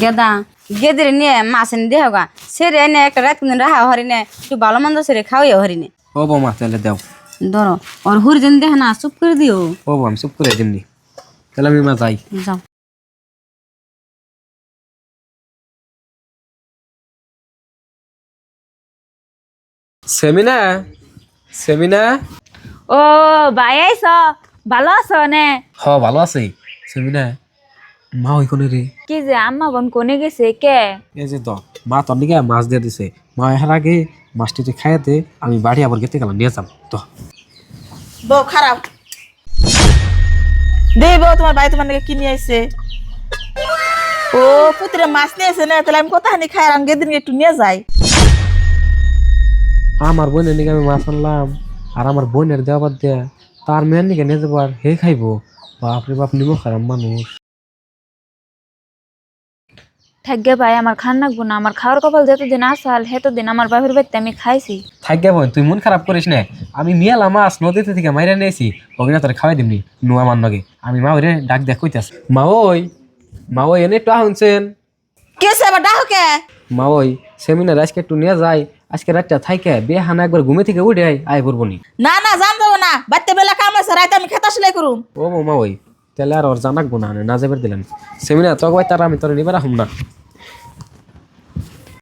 গেদা গেদের নিয়ে মাছ এনে দিয়ে হোগা সেরে এনে একটা রাত কিন্তু রাহা হরিনে একটু ভালো মন্দ সেরে খাওয়াই হরিনে ও বৌমা তাহলে দাও। ধরো ওর হুর যেন দেখে না চুপ করে দিও। ও বৌ আমি চুপ করে দিমনি, তাহলে আমি মা যাই। যাও। সেমিনা, সেমিনা। ও ভাই আইস, ভালো আছো নে? হ ভালো আছি। সেমিনা মা ওইখানে রে। কি যে আম্মা বোন কোনে গেছে কে? এই যে তো মা তোর নিকে মাছ দিয়ে দিছে, মা এর আগে মাছটি তুই খাইতে আমি বাড়ি আবার গেতে গেলাম নিয়ে যাম তো। বউ খারাপ দে বউ, তোমার ভাই তোমার নাকি কিনে আইছে। ও পুত্রে মাছ নিয়ে এসে না, তাহলে আমি কতখানি খাই আর গেদিন একটু নিয়ে যাই। আমার বোনের নিকে আমি মাছ আনলাম, আর আমার বোনের দেওয়া বাদ দেয়া তার মেয়ের নিকে নিয়ে যাবো আর হে খাইবো। বাপরে বাপ, নিমো খারাপ মানুষ। থাকবে ভাই আমার খান নাকবো না, আমার খাওয়ার কপাল যতদিন আসাল হেতদিন আমার বাপের বাড়িতে আমি খাইছি। থাকবে বোন, তুই মন খারাপ করিস না। আমি মিয়ালা মাছ নদীতে থেকে মাইরা নিয়েছি, ওখানে তোর খাওয়াই দিমনি নু আমার নগে। আমি মা ওরে ডাক দেখ কইতাছি, মা ওই, মা ওই এনে একটু আহুনছেন। কে সে আবার ডাকো কে? মা ওই সেমিনার আজকে একটু নিয়ে যাই, আজকে রাতটা থাইকে বেহানা একবার ঘুমে থেকে উঠে আয় করবো নি। না না জান যাবো না, বাড়তে বেলা কাম আছে, রাতে আমি খেতা সেলাই করুম। ও মা ওই তাহলে আর ওর জানাকবো না, না যাবার দিলাম। সেমিনার তোকে তারা আমি তোর নিবার আহম না।